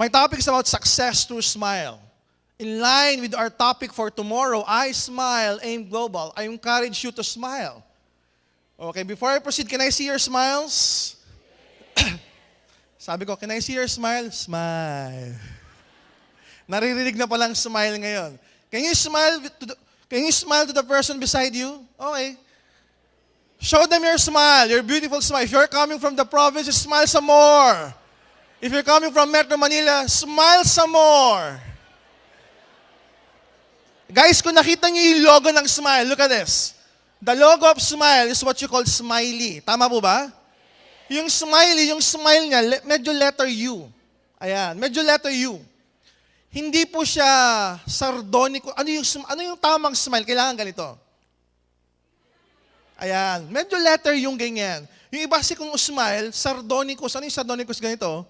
My topic is about success through smile. In line with our topic for tomorrow, I Smile, Aim Global. I encourage you to smile. Okay, before I proceed, can I see your smiles? Sabi ko, can I see your smile? Smile. Naririnig na palang smile ngayon. Can you smile to the person beside you? Okay. Show them your smile, your beautiful smile. If you're coming from the province, smile some more. If you're coming from Metro Manila, smile some more. Guys, kung nakita niyo yung logo ng Smile, look at this. The logo of Smile is what you call smiley. Tama po ba? Yung smile niya, medyo letter U. Ayan, medyo letter U. Hindi po siya sardonico. Ano yung tamang smile? Kailangan ganito. Ayan, medyo letter yung ganyan. Yung iba kasi kung smile, sardonicus. Ano yung sardonicus ganito?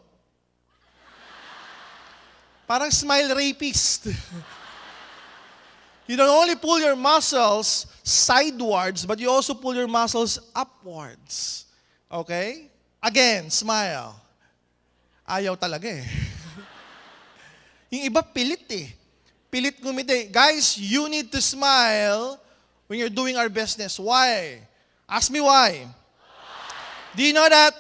Parang smile rapist. You don't only pull your muscles sidewards, but you also pull your muscles upwards. Okay? Again, smile. Ayaw talaga eh. Yung iba pilit eh. Pilit ngumiti. Guys, you need to smile when you're doing our business. Why? Ask me why. Do you know that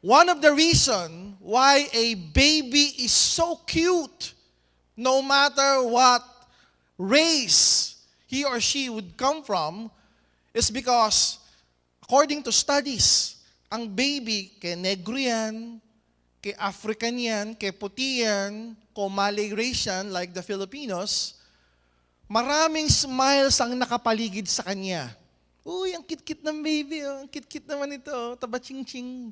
one of the reasons why a baby is so cute, no matter what race he or she would come from, is because, according to studies, ang baby, kay negro yan, kay African yan, kay puti yan, kay Malay race yan, like the Filipinos, maraming smiles ang nakapaligid sa kanya. Uy, ang kit-kit ng baby, oh. Ang kit-kit naman ito, taba-ching-ching.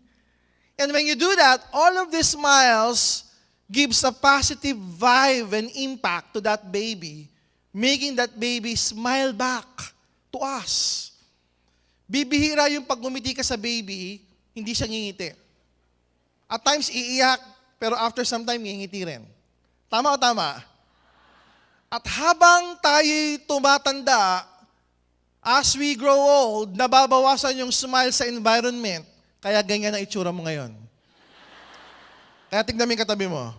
And when you do that, all of these smiles gives a positive vibe and impact to that baby, making that baby smile back to us. Bibihira yung pag ngumiti ka sa baby, hindi siya ngingiti. At times, iiyak, pero after some time, ngingiti rin. Tama o tama? At habang tayo'y tumatanda, as we grow old, nababawasan yung smile sa environment, kaya ganyan ang itsura mo ngayon. Kaya tignan mo yung katabi mo.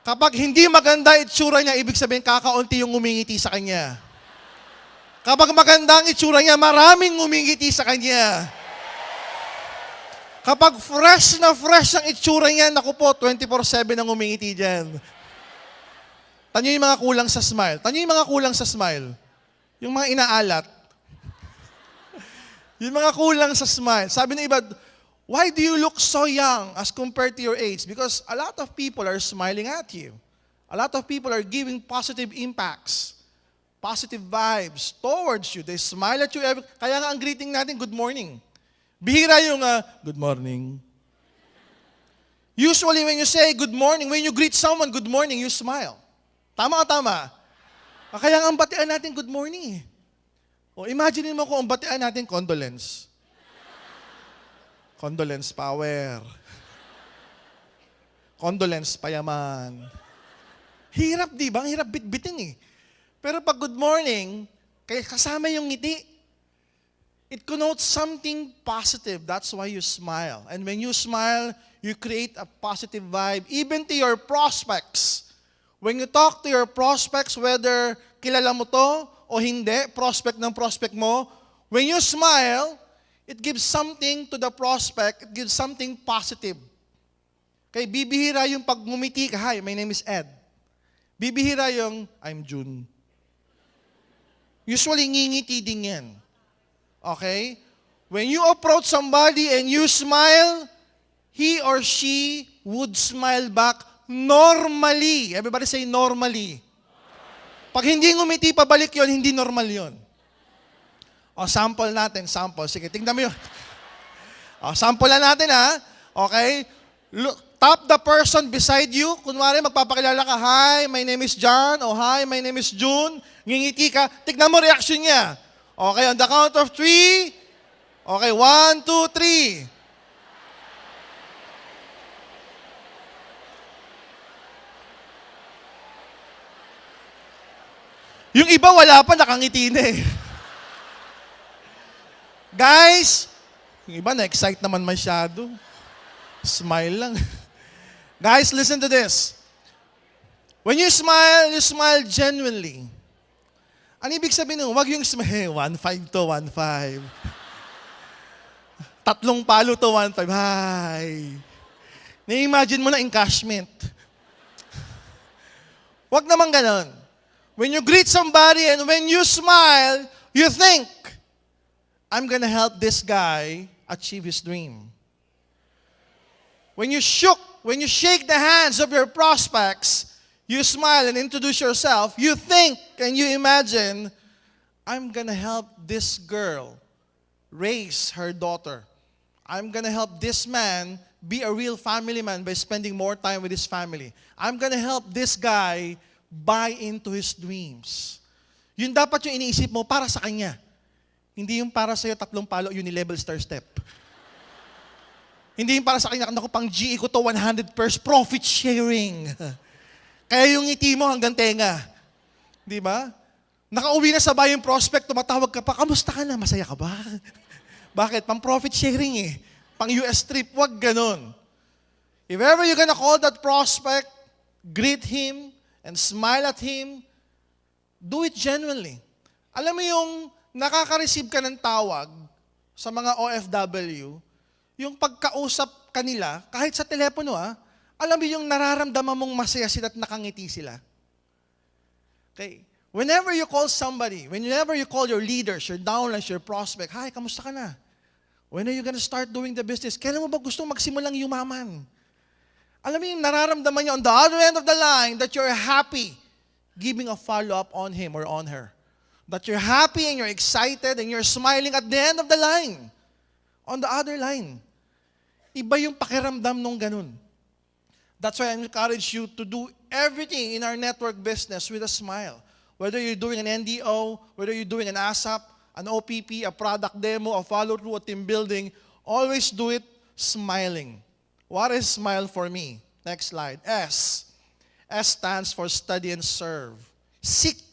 Kapag hindi maganda itsura niya, ibig sabihin kakaunti yung ngumingiti sa kanya. Kapag maganda ang itsura niya, maraming ngumingiti sa kanya. Kapag fresh ang itsura niya, naku po, 24/7 ang ngumingiti dyan. Tanyo yung mga kulang sa smile. Tanyo yung mga kulang sa smile. Yung mga inaalat. Yung mga kulang sa smile. Sabi ng iba, why do you look so young as compared to your age? Because a lot of people are smiling at you. A lot of people are giving positive impacts, positive vibes towards you. They smile at you. Kaya nga ang greeting natin, good morning. Bihira yung good morning. Usually when you say good morning, when you greet someone, good morning, you smile. Tama o tama? Kaya nga ang batian natin, good morning. O imagine mo kung ang batian natin, condolence. Condolence power. Condolence payaman. Hirap, di ba? Ang hirap bitbitin eh. Pero pag good morning, kaya kasama yung ngiti, it connotes something positive. That's why you smile. And when you smile, you create a positive vibe, even to your prospects. When you talk to your prospects, whether kilala mo to o hindi, prospect ng prospect mo, when you smile, it gives something to the prospect. It gives something positive. Kaya bibihira yung pag ngumiti ka, hi, my name is Ed. Bibihira yung, I'm June. Usually, ngingiti din yan. Okay? When you approach somebody and you smile, he or she would smile back normally. Everybody say normally. Pag hindi ngumiti, pabalik yon, hindi normal yon. O, sample natin, sample. Sige, tingnan mo yun. O, sample na natin ha. Okay? Look, tap the person beside you. Kunwari, magpapakilala ka, hi, my name is John. O, hi, my name is June. Ngingiti ka. Tignan mo reaction niya. Okay, on the count of 3. Okay, 1, 2, 3. Yung iba wala pa, nakangiti na eh. Guys, yung iba na-excite naman masyado. Smile lang. Guys, listen to this. When you smile genuinely. Ang ibig sabihin nun, wag yung smile, 1.5 to 1.5. 3 palo to 1.5. Hi. Na-imagine mo na encashment. Wag naman ganon. When you greet somebody and when you smile, you think, I'm gonna help this guy achieve his dream. When you shake the hands of your prospects, you smile and introduce yourself, you think and you imagine, I'm gonna help this girl raise her daughter. I'm gonna help this man be a real family man by spending more time with his family. I'm gonna help this guy buy into his dreams. Yun dapat yung iniisip mo para sa kanya. Hindi yung para sa'yo 3 palo, unilevel star step. Hindi yung para sa kanya, naku pang GE ko to 100% profit sharing. Kaya yung ngiti mo hanggang tenga. Di ba? Nakauwi na sa bahay yung prospect, tumatawag ka pa, kamusta ka na? Masaya ka ba? Bakit? Pang profit sharing eh. Pang US trip, wag ganun. If ever you're gonna call that prospect, greet him and smile at him, do it genuinely. Alam mo yung nakaka-receive ka ng tawag sa mga OFW, yung pagkausap kanila, kahit sa telepono alam mo yung nararamdaman mong masaya sila at nakangiti sila. Okay? Whenever you call somebody, whenever you call your leaders, your downlines, your prospect, hi, kamusta ka na? When are you gonna start doing the business? Kailan mo ba gustong magsimulang yumaman? Alam mo yung nararamdaman niya on the other end of the line that you're happy giving a follow-up on him or on her. That you're happy and you're excited and you're smiling at the end of the line. On the other line. Iba yung pakiramdam nung ganun. That's why I encourage you to do everything in our network business with a smile. Whether you're doing an NDO, whether you're doing an ASAP, an OPP, a product demo, a follow-through, a team building, always do it smiling. What is smile for me? Next slide. S. S stands for study and serve. Seek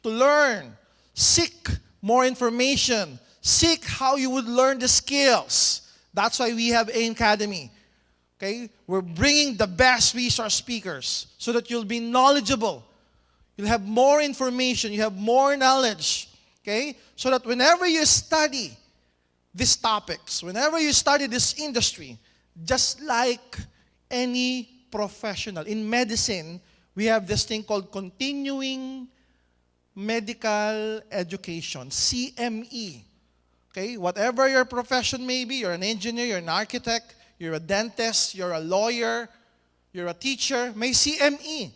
to learn. Seek more information. Seek how you would learn the skills. That's why we have AIM Academy. Okay? We're bringing the best resource speakers so that you'll be knowledgeable. You'll have more information. You have more knowledge. Okay? So that whenever you study these topics, whenever you study this industry, just like any professional, in medicine, we have this thing called continuing medical education, CME. Okay? Whatever your profession may be, you're an engineer, you're an architect, you're a dentist, you're a lawyer, you're a teacher, may CME.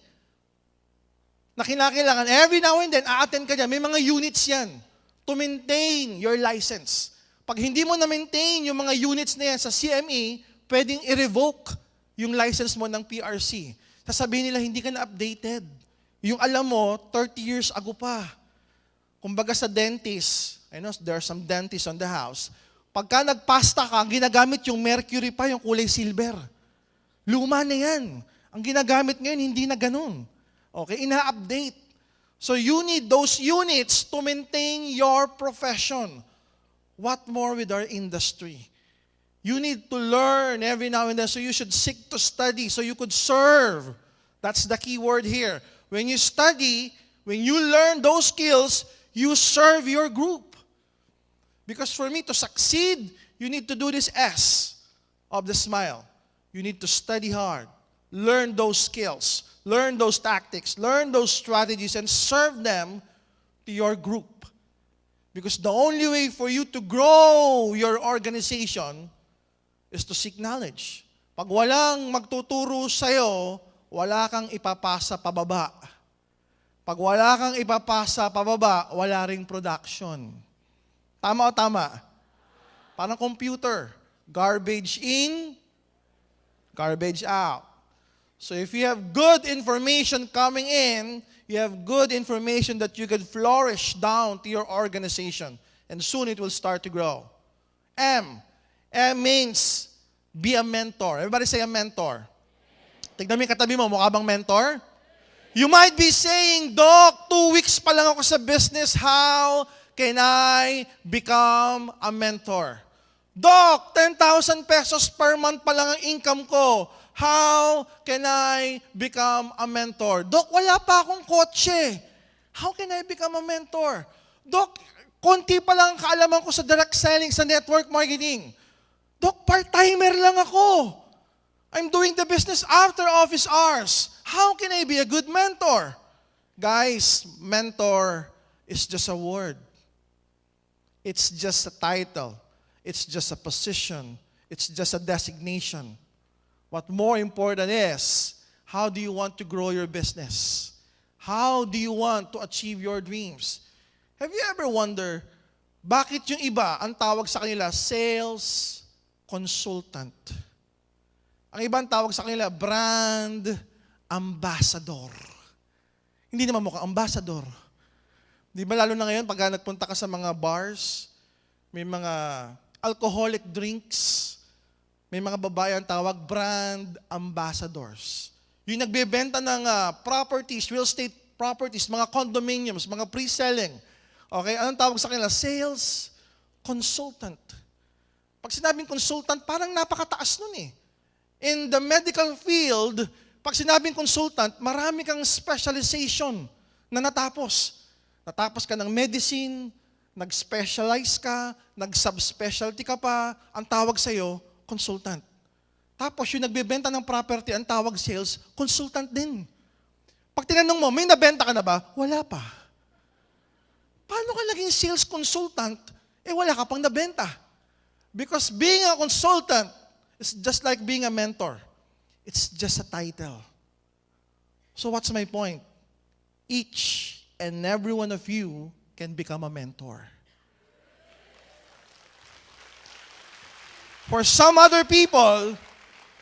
Na kinakailangan, every now and then, a-attend ka dyan. May mga units yan to maintain your license. Pag hindi mo na-maintain yung mga units na yan sa CME, pwedeng i-revoke yung license mo ng PRC. Sasabihin nila, hindi ka na-updated. Yung alam mo, 30 years ago pa. Kumbaga sa dentist, I know there are some dentists on the house, pagka nagpasta ka, ang ginagamit yung mercury pa, yung kulay silver. Luma na yan. Ang ginagamit ngayon, hindi na ganun. Okay, ina-update. So you need those units to maintain your profession. What more with our industry? You need to learn every now and then, so you should seek to study so you could serve. That's the key word here. When you study, when you learn those skills, you serve your group. Because for me to succeed, you need to do this S of the smile. You need to study hard, learn those skills, learn those tactics, learn those strategies, and serve them to your group. Because the only way for you to grow your organization is to seek knowledge. Pag walang magtuturo sa'yo, wala kang ipapasa pababa. Pag wala kang ipapasa pababa, wala ring production. Tama o tama? Parang computer. Garbage in, garbage out. So if you have good information coming in, you have good information that you can flourish down to your organization. And soon it will start to grow. M. M means be a mentor. Everybody say a mentor. Tignan mo yung katabi mo, mukha bang mentor? You might be saying, Doc, 2 weeks pa lang ako sa business, how can I become a mentor? Doc, 10,000 pesos per month pa lang ang income ko. how can I become a mentor? Doc, wala pa akong kotse. How can I become a mentor? Doc, konti pa lang ang kaalaman ko sa direct selling, sa network marketing. Doc, part-timer lang ako. I'm doing the business after office hours. How can I be a good mentor? Guys, mentor is just a word. It's just a title. It's just a position. It's just a designation. What more important is, how do you want to grow your business? How do you want to achieve your dreams? Have you ever wondered, bakit yung iba, ang tawag sa kanila, sales consultant? Ang iba ang tawag sa kanila, brand ambassador. Hindi naman mukhang ambassador. Di ba lalo na ngayon, pag nagpunta ka sa mga bars, may mga alcoholic drinks, may mga babae ang tawag, brand ambassadors. Yung nagbebenta ng properties, real estate properties, mga condominiums, mga pre-selling. Okay, anong tawag sa kanila? Sales consultant. Pag sinabing consultant, parang napakataas nun eh. In the medical field, pag sinabing consultant, marami kang specialization na natapos. Natapos ka ng medicine, nag-specialize ka, nag-subspecialty ka pa, ang tawag sa'yo, consultant. Tapos yung nagbebenta ng property, ang tawag sales, consultant din. Pag tinanong mo, may nabenta ka na ba? Wala pa. Paano ka naging sales consultant? Wala ka pang nabenta. Because being a consultant is just like being a mentor. It's just a title. So what's my point? Each and every one of you can become a mentor. For some other people,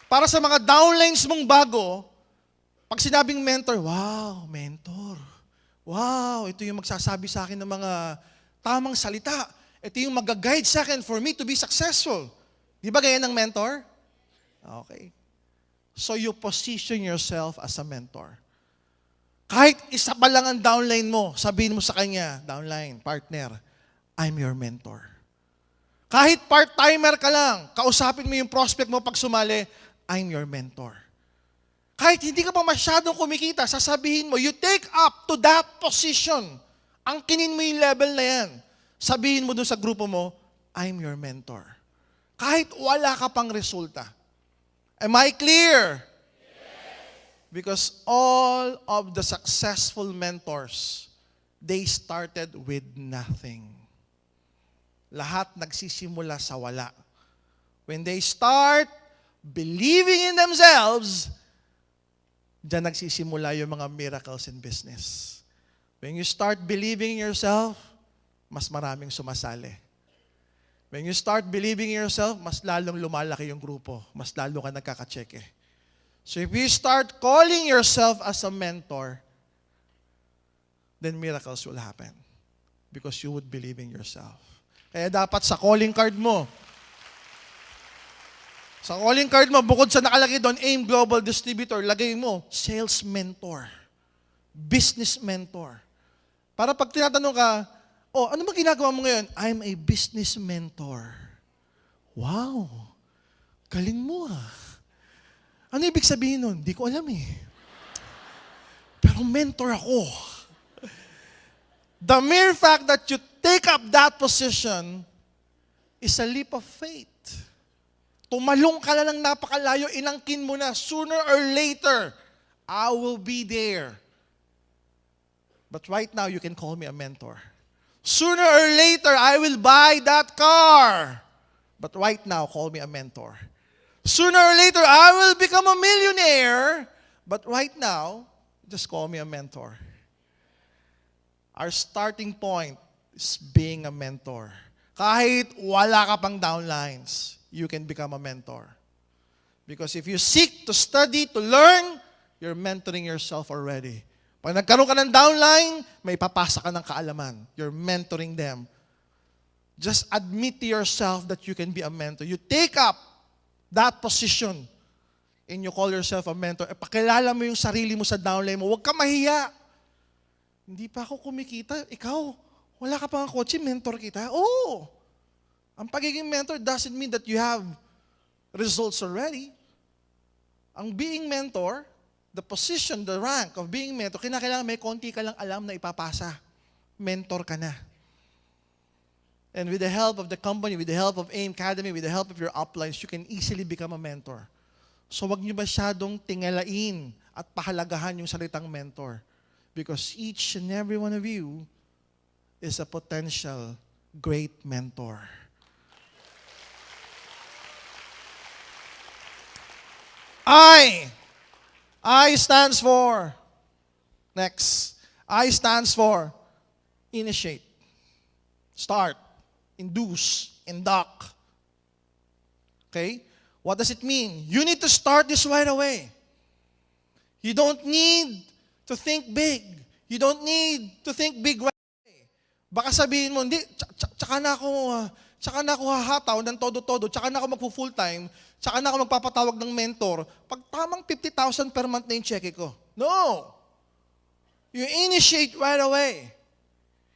para sa mga downlines mong bago, pag sinabing mentor, wow, mentor. Wow, ito yung magsasabi sa akin ng mga tamang salita. Ito yung mag-guide sa akin for me to be successful. Di ba ganyan ng mentor? Okay. So you position yourself as a mentor. Kahit isa pa lang ang downline mo, sabihin mo sa kanya, downline, partner, I'm your mentor. Kahit part-timer ka lang, kausapin mo yung prospect mo pag sumali, I'm your mentor. Kahit hindi ka pa masyadong kumikita, sasabihin mo, you take up to that position. Angkinin mo yung level na yan. Sabihin mo dun sa grupo mo, I'm your mentor. Kahit wala ka pang resulta. Am I clear? Because all of the successful mentors, they started with nothing. Lahat nagsisimula sa wala. When they start believing in themselves, diyan nagsisimula yung mga miracles in business. When you start believing in yourself, mas maraming sumasali. When you start believing in yourself, mas lalong lumalaki yung grupo. Mas lalo ka nagkakatseke. So if you start calling yourself as a mentor, then miracles will happen. Because you would believe in yourself. Kaya dapat sa calling card mo, bukod sa nakalagay doon, AIM Global Distributor, lagay mo, sales mentor, business mentor. Para pag tinatanong ka, ano ba ginagawa mo ngayon? I'm a business mentor. Wow, galing mo ah. Ano ibig sabihin nun? Di ko alam eh. Pero mentor ako. The mere fact that you take up that position is a leap of faith. Tumalong ka na ng napakalayo, inangkin mo na, sooner or later, I will be there. But right now, you can call me a mentor. Sooner or later, I will buy that car. But right now, call me a mentor. Sooner or later, I will become a millionaire. But right now, just call me a mentor. Our starting point is being a mentor. Kahit wala ka pang downlines, you can become a mentor. Because if you seek to study, to learn, you're mentoring yourself already. Pag nagkaroon ka ng downline, may papasa ka ng kaalaman. You're mentoring them. Just admit to yourself that you can be a mentor. You take up that position and you call yourself a mentor. Pakilala mo yung sarili mo sa downline mo. Huwag ka mahiya. Hindi pa ako kumikita. Ikaw, wala ka pang kotse, mentor kita. Oo. Ang pagiging mentor doesn't mean that you have results already. ang being mentor, the position, the rank of being mentor, kinakailangan may konti ka lang alam na ipapasa. Mentor ka na. And with the help of the company, with the help of AIM Academy, with the help of your uplines, you can easily become a mentor. So wag niyo masyadong tingalain at pahalagahan yung salitang mentor. Because each and every one of you is a potential great mentor. I stands for, next, I stands for initiate, start, induce, induct. Okay? What does it mean? You need to start this right away. You don't need to think big. You don't need to think big right away. Baka sabihin mo, hindi, tsaka na ako hahataw ng todo-todo, tsaka na ako magpo-full time, tsaka na ako magpapatawag ng mentor, pag tamang 50,000 per month na yung check ko. No! You initiate right away.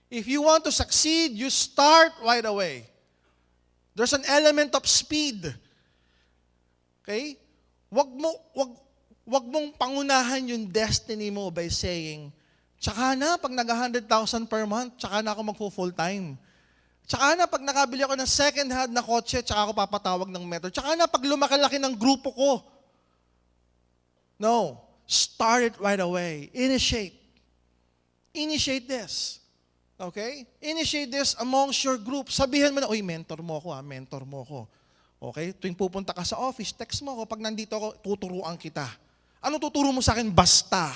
If you want to succeed, you start right away. There's an element of speed. Okay? Wag mong pangunahan yung destiny mo by saying, tsaka na pag nag-100,000 per month, tsaka na ako magpo-full time. Tsaka na pag nakabili ako ng second hand na kotse, tsaka ako papatawag ng mentor. Tsaka na pag lumaki-laki ng grupo ko. No. Start it right away. Initiate. Initiate this. Okay? Initiate this amongst your group. Sabihan mo na, uy, mentor mo ako, mentor mo ako. Okay? Tuwing pupunta ka sa office, text mo ako. Pag nandito ako, tuturuan kita. Ano tuturo mo sa akin? Basta.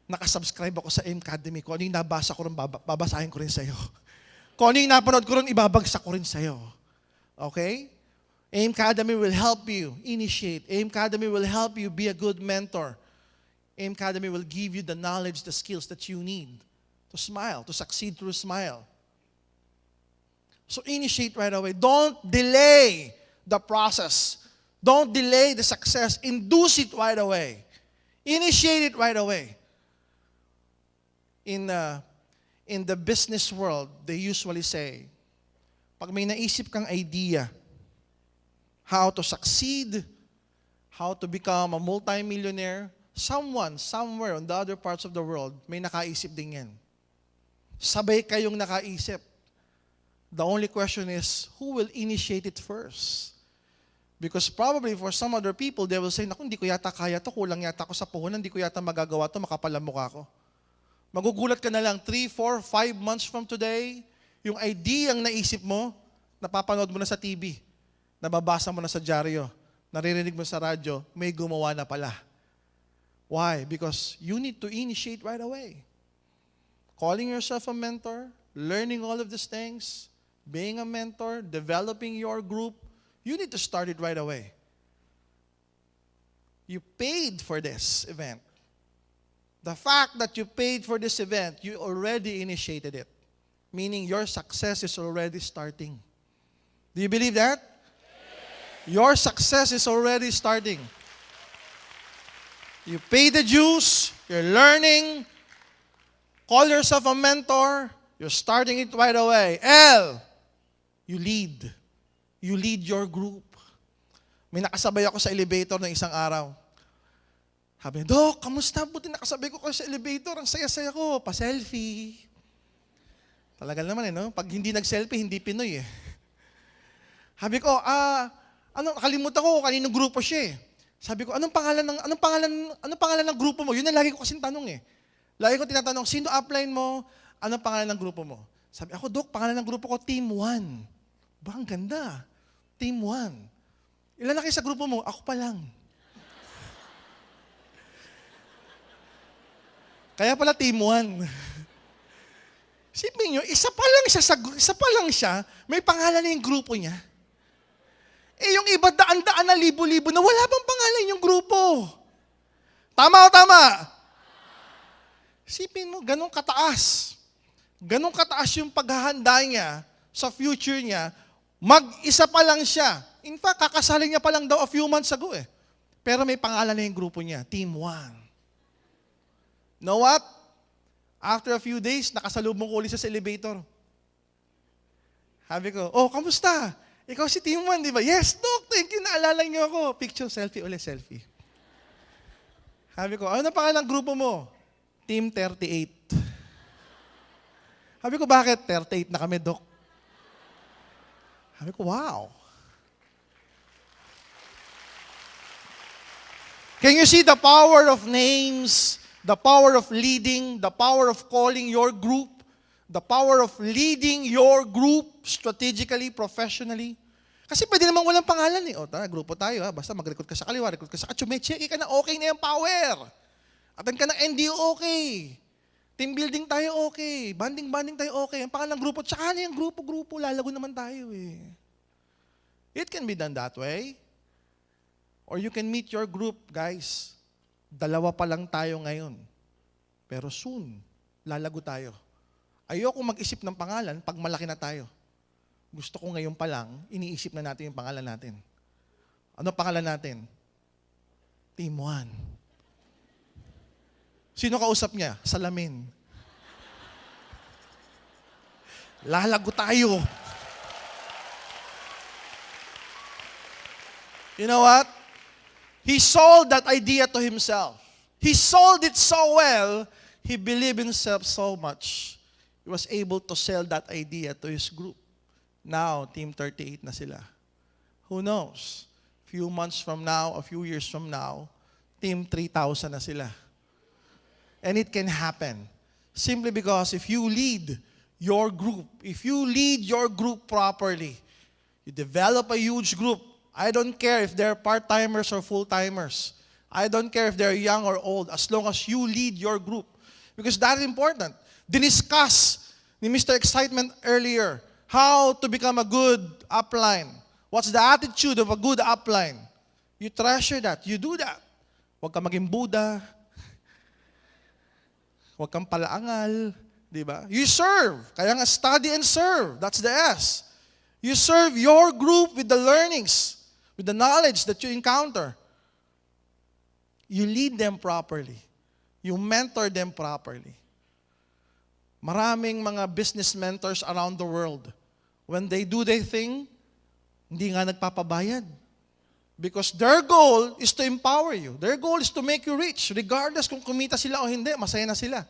Nakasubscribe ako sa AIM Academy. Kung ano yung nabasa ko rin, babasahin ko rin sa'yo. Kung ano yung napanood ko rin, ibabagsak ko rin sa'yo. Okay? AIM Academy will help you initiate. AIM Academy will help you be a good mentor. AIM Academy will give you the knowledge, the skills that you need to smile, to succeed through smile. So initiate right away. Don't delay the process. Don't delay the success. Induce it right away. Initiate it right away. In the business world, they usually say, pag may naisip kang idea, how to succeed, how to become a multi-millionaire, someone, somewhere on the other parts of the world, may nakaisip din yan. Sabay kayong nakaisip. The only question is, who will initiate it first? Because probably for some other people, they will say, naku, hindi ko yata kaya to, kulang yata ako sa puhunan, hindi ko yata magagawa to, makapalamukha ko. Magugulat ka na lang, 3, 4, 5 months from today, yung idea ang naisip mo, napapanood mo na sa TV, nababasa mo na sa dyaryo, naririnig mo sa radyo, may gumawa na pala. Why? Because you need to initiate right away. Calling yourself a mentor, learning all of these things, being a mentor, developing your group, you need to start it right away. You paid for this event. The fact that you paid for this event, you already initiated it. Meaning your success is already starting. Do you believe that? Yes. Your success is already starting. You pay the dues, you're learning, call yourself a mentor, you're starting it right away. L, you lead. You lead your group. May nakasabay ako sa elevator ng isang araw. Sabi niya, Dok, kamusta? Buti nakasabay ko sa elevator, ang saya-saya ko, pa-selfie. Talaga naman no? Pag hindi nag-selfie, hindi Pinoy Sabi ko, nakalimutan ko kaninong grupo siya Sabi ko, anong pangalan ng grupo mo? Yun na lagi ko kasing tanong Lagi ko tinatanong, sino upline mo? Anong pangalan ng grupo mo? Sabi ako, Dok, pangalan ng grupo ko, Team 1. Ba, ang ganda. Team 1. Ilan na kayo sa grupo mo? Ako pa lang. Kaya pala Team 1. Sipin nyo, isa pa lang siya, may pangalan na yung grupo niya. Yung iba daan-daan na libo-libo na wala bang pangalan yung grupo. Tama o tama? Sipin mo, ganun kataas. Ganun kataas yung paghahanda niya sa future niya, mag-isa pa lang siya. In fact, kakasaling niya pa lang daw a few months ago Pero may pangalan na yung grupo niya, Team 1. Know what? After a few days, nakasalubong ko ulit sa elevator. Sabi ko, kamusta? Ikaw si Team 1, di ba? Yes, Doc, thank you, naalala niyo ako. Picture, selfie, ulit selfie. Sabi ko, ano na pangalan ng grupo mo? Team 38. Sabi ko, bakit? 38 na kami, Doc. Sabi ko, wow. Can you see the power of names, the power of leading, the power of calling your group, the power of leading your group strategically, professionally? Kasi pwede naman walang pangalan eh. O, tara, grupo tayo ha. Basta mag-record ka sa kaliwa, record ka sa katsyo, check ka na okay na yung power. Atan ka ng NDO okay. Team building tayo okay. Banding tayo okay. Ang pangalan ng grupo, tsaka na yung grupo, lalago naman tayo eh. It can be done that way. Or you can meet your group, guys. 2 pa lang tayo ngayon. Pero soon, lalago tayo. Ayoko mag-isip ng pangalan pag malaki na tayo. Gusto ko ngayon pa lang, iniisip na natin yung pangalan natin. Ano pangalan natin? Team 1. Sino kausap niya? Salamin. Lalago tayo. You know what? He sold that idea to himself. He sold it so well, he believed in himself so much. He was able to sell that idea to his group. Now, Team 38 na sila. Who knows? Few months from now, a few years from now, Team 3,000 na sila. And it can happen. Simply because if you lead your group properly, you develop a huge group. I don't care if they're part-timers or full-timers. I don't care if they're young or old, as long as you lead your group. Because that is important. Diniscuss ni Mr. Excitement earlier how to become a good upline. What's the attitude of a good upline? You treasure that. You do that. Huwag ka maging Buddha. Huwag kang palaangal. Diba? You serve. Kaya nga study and serve. That's the S. You serve your group with the learnings, with the knowledge that you encounter. You lead them properly. You mentor them properly. Maraming mga business mentors around the world, when they do their thing, hindi nga nagpapabayad. Because their goal is to empower you. Their goal is to make you rich. Regardless kung kumita sila o hindi, masaya na sila.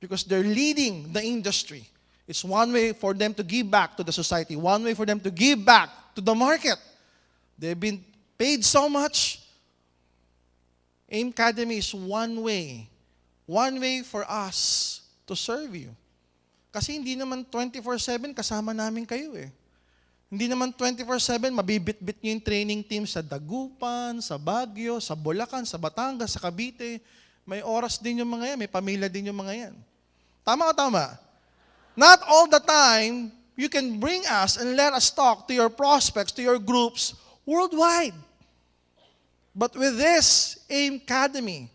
Because they're leading the industry. It's one way for them to give back to the society. One way for them to give back to the market. They've been paid so much. AIM Academy is one way for us to serve you. Kasi hindi naman 24/7 kasama namin kayo eh. Hindi naman 24/7 mabibit-bit nyo yung training team sa Dagupan, sa Baguio, sa Bulacan, sa Batangas, sa Cavite. May oras din yung mga yan, may pamilya din yung mga yan. Tama o tama? Not all the time, you can bring us and let us talk to your prospects, to your groups, worldwide. But with this AIM Academy,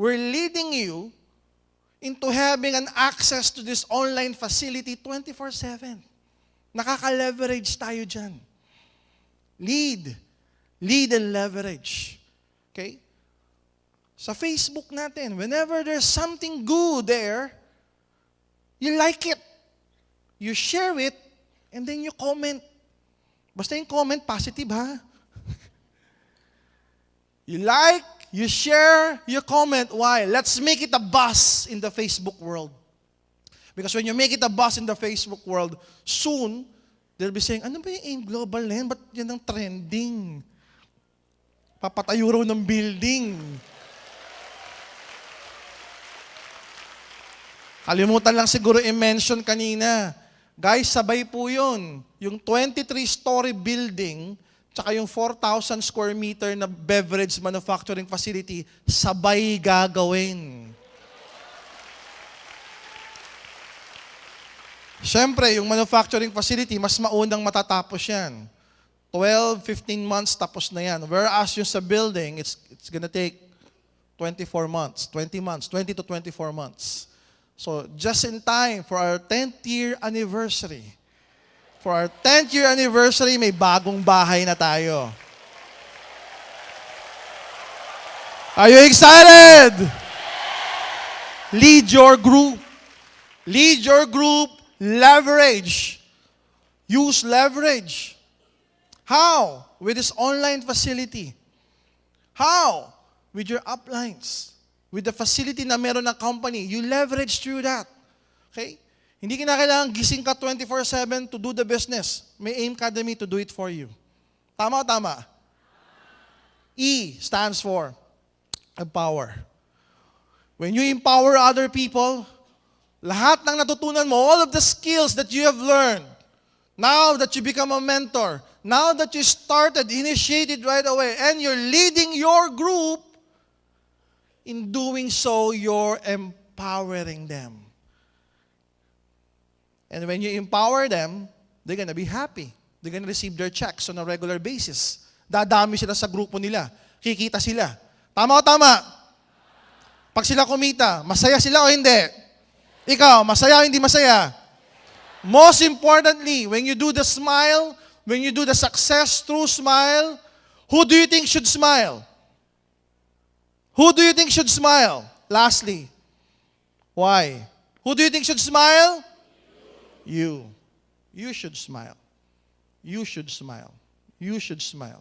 we're leading you into having an access to this online facility 24/7. Nakaka-leverage tayo dyan. Lead and leverage. Okay? Sa Facebook natin, whenever there's something good there, you like it. You share it, and then you comment. Basta yung comment, positive ha? You like, you share, you comment. Why? Let's make it a buzz in the Facebook world. Because when you make it a buzz in the Facebook world, soon, they'll be saying, ano ba yung AIM Global na yan? Ba't yan ang trending? Papatayo raw ng building. Kalimutan lang siguro i-mention kanina. Guys, sabay po yun. Yung 23-story building, tsaka yung 4,000 square meter na beverage manufacturing facility, sabay gagawin. Siyempre, yung manufacturing facility, mas maunang matatapos yan. 12, 15 months tapos na yan. Whereas yung sa building, it's gonna take 24 months, 20 to 24 months. So, just in time for our 10th year anniversary. For our 10th year anniversary, may bagong bahay na tayo. Are you excited? Lead your group. Lead your group. Leverage Use leverage. How? With this online facility. How? With your uplines. With the facility na meron ng company. You leverage through that. Okay? Hindi kinakailangan gising ka 24/7 to do the business. May AIM Academy to do it for you. Tama o tama? E stands for empower. When you empower other people, lahat ng natutunan mo, all of the skills that you have learned, now that you become a mentor, now that you started, initiated right away, and you're leading your group, in doing so, you're empowering them. And when you empower them, they're gonna be happy. They're gonna receive their checks on a regular basis. Dadami sila sa grupo nila. Kikita sila. Tama o tama? Pag sila kumita, masaya sila o hindi? Ikaw, masaya o hindi masaya? Most importantly, when you do the smile, when you do the success through smile, who do you think should smile? Who do you think should smile? Lastly, why? Who do you think should smile? You. You should smile. You should smile. You should smile.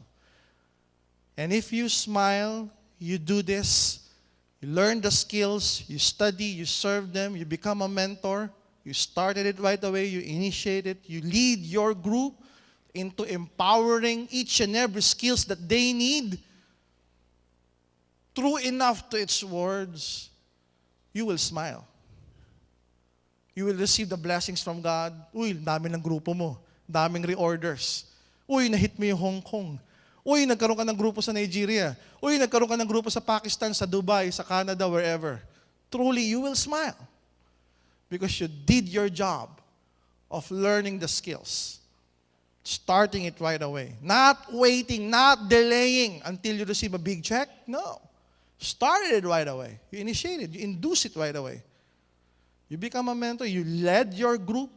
And if you smile, you do this, you learn the skills, you study, you serve them, you become a mentor, you started it right away, you initiate it, you lead your group into empowering each and every skills that they need. True enough to its words, you will smile. You will receive the blessings from God. Uy, dami ng grupo mo. Daming reorders. Uy, na-hit mo yung Hong Kong. Uy, nagkaroon ka ng grupo sa Nigeria. Uy, nagkaroon ka ng grupo sa Pakistan, sa Dubai, sa Canada, wherever. Truly, you will smile. Because you did your job of learning the skills. Starting it right away. Not waiting, not delaying until you receive a big check. No. Started it right away. You initiated, you induced it right away. You become a mentor, you led your group,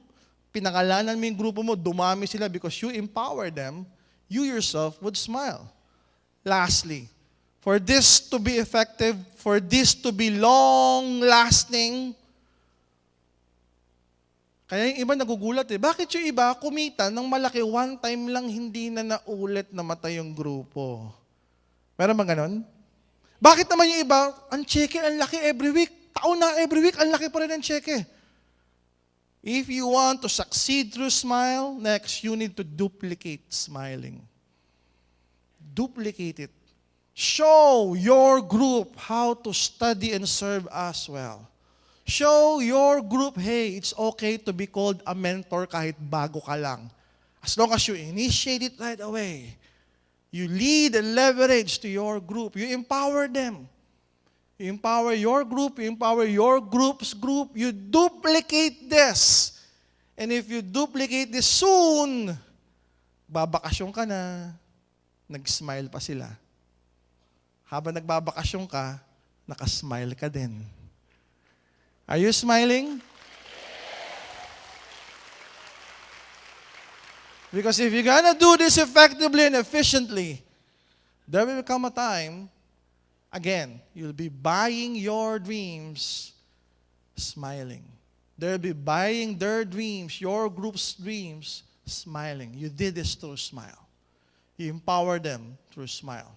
pinangalanan mo yung grupo mo, dumami sila because you empower them, you yourself would smile. Lastly, for this to be effective, for this to be long-lasting, kaya yung iba nagugulat bakit yung iba kumita ng malaki, one time lang hindi na naulit na matay yung grupo? Meron bang ganon? Bakit naman yung iba, ang cheque, ang laki every week. Taon na every week, ang laki pa rin ang cheque. If you want to succeed through smile, next, you need to duplicate smiling. Duplicate it. Show your group how to study and serve as well. Show your group, hey, it's okay to be called a mentor kahit bago ka lang. As long as you initiate it right away. You lead and leverage to your group. You empower them. You empower your group. You empower your group's group. You duplicate this. And if you duplicate this soon, babakasyon ka na, nag-smile pa sila. Habang nagbabakasyon ka, nakasmile ka din. Are you smiling? Because if you're gonna do this effectively and efficiently, there will come a time, again, you'll be buying your dreams smiling. They'll be buying their dreams, your group's dreams, smiling. You did this through smile. You empower them through smile.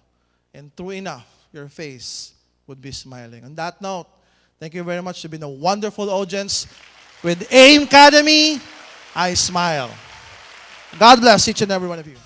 And true enough, your face would be smiling. On that note, thank you very much. You've been a wonderful audience. With AIM Academy, I smile. God bless each and every one of you.